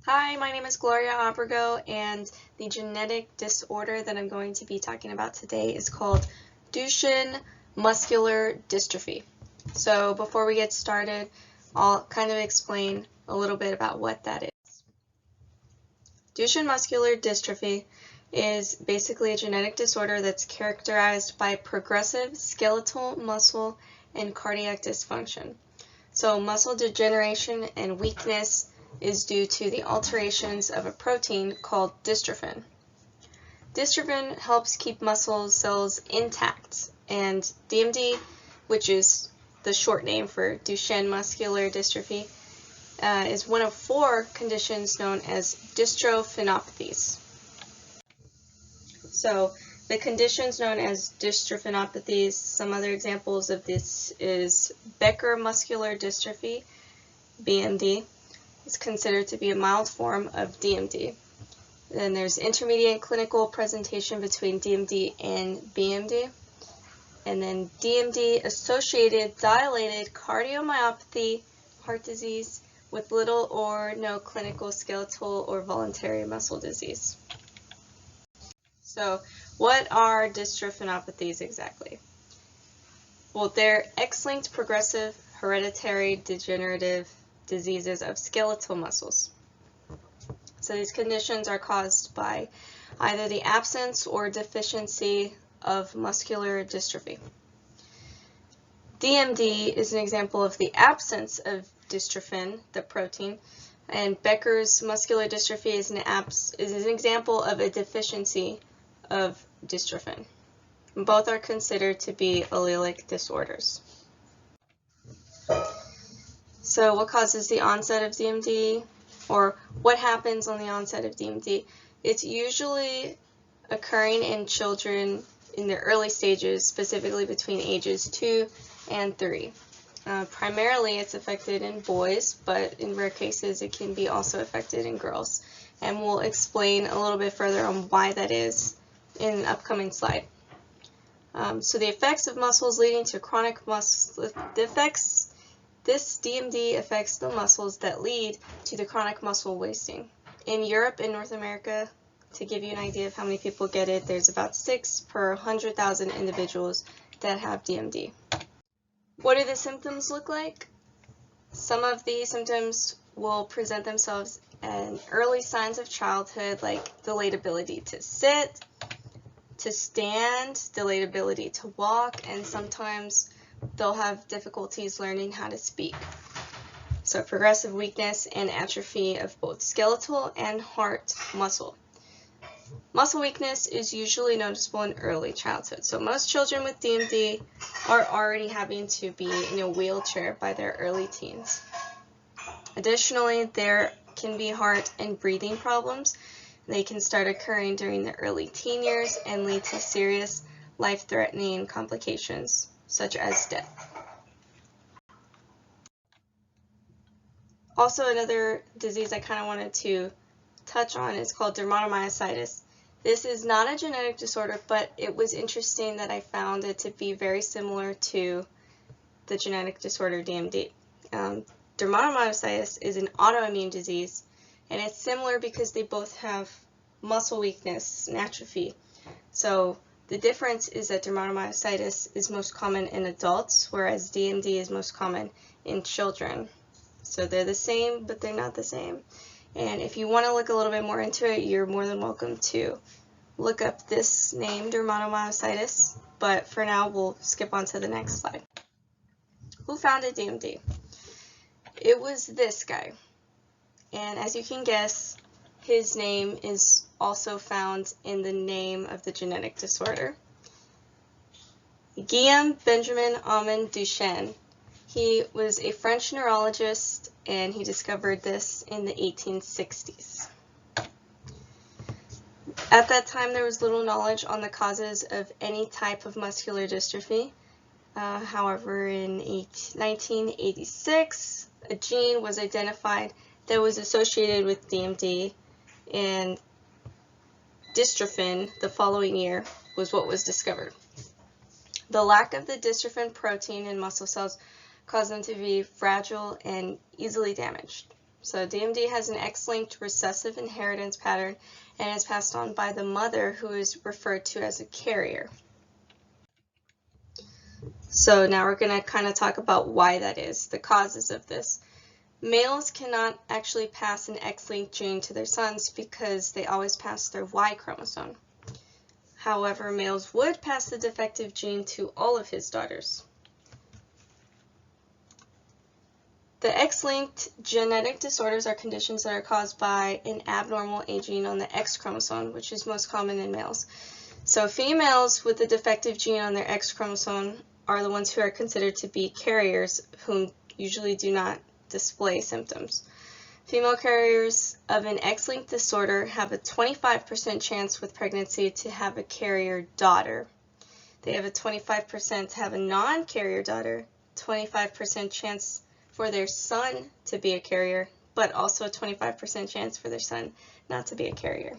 Hi, my name is Gloria Abrego, and the genetic disorder that I'm going to be talking about today is called Duchenne Muscular Dystrophy. So before we get started, I'll kind of explain a little bit about what that is. Duchenne Muscular Dystrophy is basically a genetic disorder that's characterized by progressive skeletal, muscle, and cardiac dysfunction. So muscle degeneration and weakness is due to the alterations of a protein called dystrophin. Dystrophin helps keep muscle cells intact, and DMD, which is the short name for Duchenne Muscular Dystrophy, is one of 4 conditions known as dystrophinopathies. So the conditions known as dystrophinopathies, some other examples of this is Becker muscular dystrophy, BMD. It's considered to be a mild form of DMD. Then there's intermediate clinical presentation between DMD and BMD. And then DMD-associated dilated cardiomyopathy, heart disease, with little or no clinical skeletal or voluntary muscle disease. So what are dystrophinopathies exactly? Well, they're X-linked progressive hereditary degenerative diseases of skeletal muscles. So these conditions are caused by either the absence or deficiency of muscular dystrophy. DMD is an example of the absence of dystrophin, the protein, and Becker's muscular dystrophy is an example of a deficiency of dystrophin. Both are considered to be allelic disorders. So what causes the onset of DMD, or what happens on the onset of DMD? It's usually occurring in children in their early stages, specifically between ages 2 and 3. Primarily it's affected in boys, but in rare cases it can be also affected in girls. And we'll explain a little bit further on why that is in an upcoming slide. So the effects of muscles leading to chronic muscle defects. This DMD affects the muscles that lead to the chronic muscle wasting. In Europe and North America, to give you an idea of how many people get it, there's about 6 per 100,000 individuals that have DMD. What do the symptoms look like? Some of the symptoms will present themselves in early signs of childhood, like delayed ability to sit, to stand, delayed ability to walk, and sometimes they'll have difficulties learning how to speak. So progressive weakness and atrophy of both skeletal and heart muscle. Muscle weakness is usually noticeable in early childhood. So most children with DMD are already having to be in a wheelchair by their early teens. Additionally, there can be heart and breathing problems. They can start occurring during the early teen years and lead to serious life-threatening complications, such as death. Also, another disease I kind of wanted to touch on is called dermatomyositis. This is not a genetic disorder, but it was interesting that I found it to be very similar to the genetic disorder DMD. Dermatomyositis is an autoimmune disease, and it's similar because they both have muscle weakness and atrophy. So the difference is that dermatomyositis is most common in adults, whereas DMD is most common in children. So they're the same, but they're not the same. And if you want to look a little bit more into it, you're more than welcome to look up this name, dermatomyositis. But for now, we'll skip on to the next slide. Who founded DMD? It was this guy. And as you can guess, his name is also found in the name of the genetic disorder. Guillaume Benjamin Armand Duchenne. He was a French neurologist, and he discovered this in the 1860s. At that time, there was little knowledge on the causes of any type of muscular dystrophy. However, in 1986, a gene was identified that was associated with DMD, and dystrophin the following year was what was discovered. The lack of the dystrophin protein in muscle cells caused them to be fragile and easily damaged. So DMD has an X-linked recessive inheritance pattern and is passed on by the mother, who is referred to as a carrier. So now we're going to kind of talk about why that is, the causes of this. Males cannot actually pass an X-linked gene to their sons because they always pass their Y chromosome. However, males would pass the defective gene to all of his daughters. The X-linked genetic disorders are conditions that are caused by an abnormal A gene on the X chromosome, which is most common in males. So females with the defective gene on their X chromosome are the ones who are considered to be carriers, whom usually do not display symptoms. Female carriers of an X-linked disorder have a 25% chance with pregnancy to have a carrier daughter. They have a 25% to have a non-carrier daughter, 25% chance for their son to be a carrier, but also a 25% chance for their son not to be a carrier.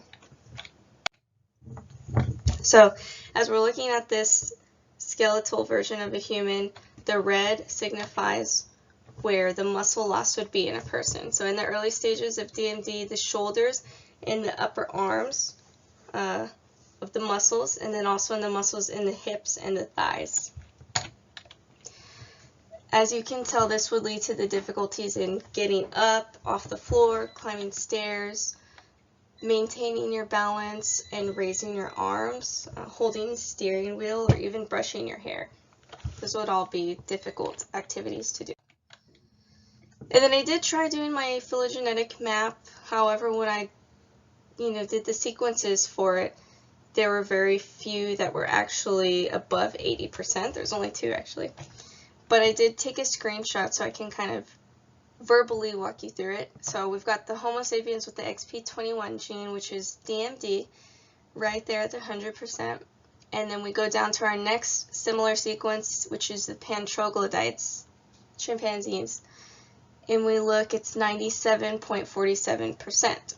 So as we're looking at this skeletal version of a human, the red signifies where the muscle loss would be in a person. So in the early stages of DMD, the shoulders and the upper arms of the muscles, and then also in the muscles in the hips and the thighs. As you can tell, this would lead to the difficulties in getting up off the floor, climbing stairs, maintaining your balance, and raising your arms, holding the steering wheel, or even brushing your hair. Those would all be difficult activities to do. And then I did try doing my phylogenetic map. However, when I did the sequences for it, there were very few that were actually above 80%. There's only 2 actually. But I did take a screenshot so I can kind of verbally walk you through it. So we've got the Homo sapiens with the XP21 gene, which is DMD, right there at the 100%. And then we go down to our next similar sequence, which is the Pantroglodytes, chimpanzees. And we look, it's 97.47%.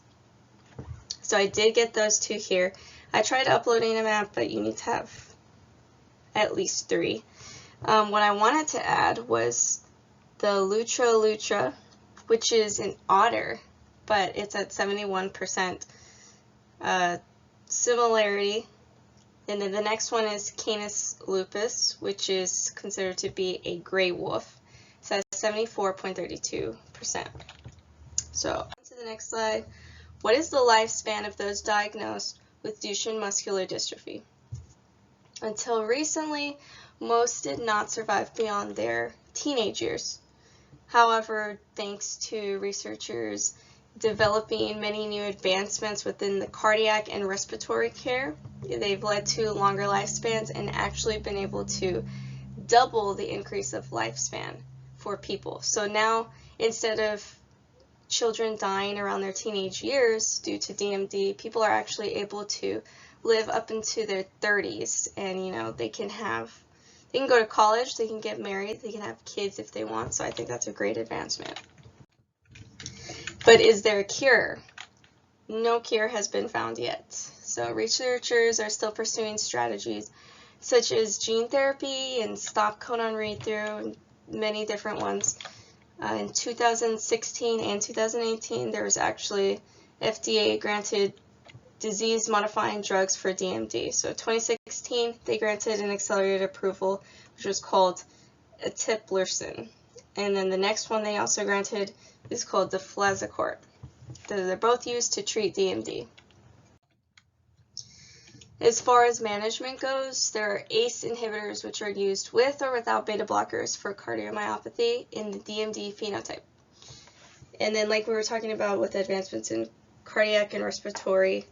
So I did get those 2 here. I tried uploading a map, but you need to have at least 3. What I wanted to add was the Lutra, which is an otter, but it's at 71% similarity. And then the next one is Canis lupus, which is considered to be a gray wolf. So that's 74.32%. So on to the next slide. What is the lifespan of those diagnosed with Duchenne Muscular Dystrophy? Until recently, most did not survive beyond their teenage years. However, thanks to researchers developing many new advancements within the cardiac and respiratory care, they've led to longer lifespans and actually been able to double the increase of lifespan for people. So now, instead of children dying around their teenage years due to DMD, people are actually able to live up into their 30s, and they can go to college, they can get married, they can have kids if they want, so I think that's a great advancement. But is there a cure? No cure has been found yet. So researchers are still pursuing strategies such as gene therapy and stop codon read-through, and many different ones. In 2016 and 2018, there was actually FDA granted disease-modifying drugs for DMD. So 2016, they granted an accelerated approval, which was called eteplirsen. And then the next one they also granted is called deflazacort. They're both used to treat DMD. As far as management goes, there are ACE inhibitors which are used with or without beta blockers for cardiomyopathy in the DMD phenotype. And then, like we were talking about with advancements in cardiac and respiratory,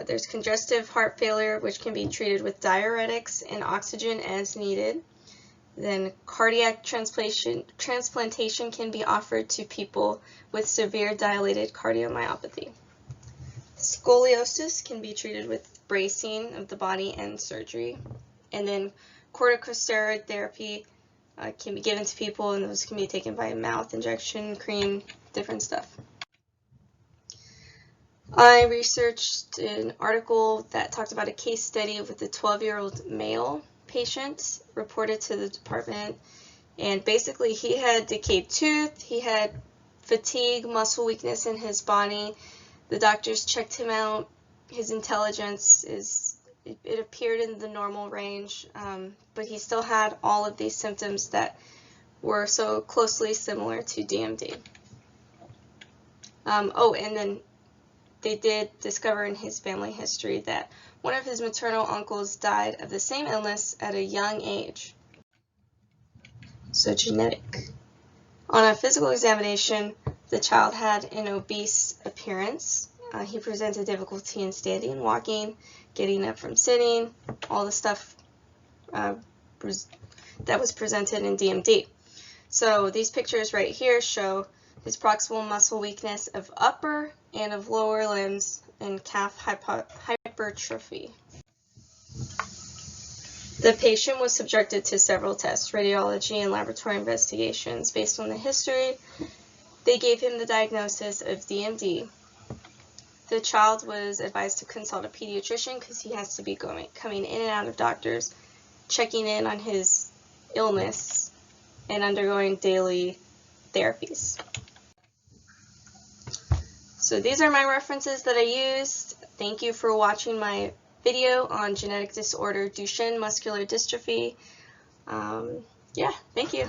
there's congestive heart failure, which can be treated with diuretics and oxygen as needed. Then cardiac transplantation can be offered to people with severe dilated cardiomyopathy. Scoliosis can be treated with bracing of the body and surgery. And then corticosteroid therapy can be given to people, and those can be taken by mouth injection, cream, different stuff. I researched an article that talked about a case study with a 12-year-old male patient reported to the department, and basically he had decayed tooth, he had fatigue, muscle weakness in his body. The doctors checked him out. His intelligence it appeared in the normal range, but he still had all of these symptoms that were so closely similar to DMD. And then they did discover in his family history that one of his maternal uncles died of the same illness at a young age. So genetic. On a physical examination, the child had an obese appearance. He presented difficulty in standing and walking, getting up from sitting, all the stuff that was presented in DMD. So these pictures right here show his proximal muscle weakness of upper and of lower limbs and calf hypertrophy. The patient was subjected to several tests, radiology and laboratory investigations. Based on the history, they gave him the diagnosis of DMD. The child was advised to consult a pediatrician because he has to be coming in and out of doctors, checking in on his illness, and undergoing daily therapies. So these are my references that I used. Thank you for watching my video on genetic disorder Duchenne Muscular Dystrophy. Yeah, thank you.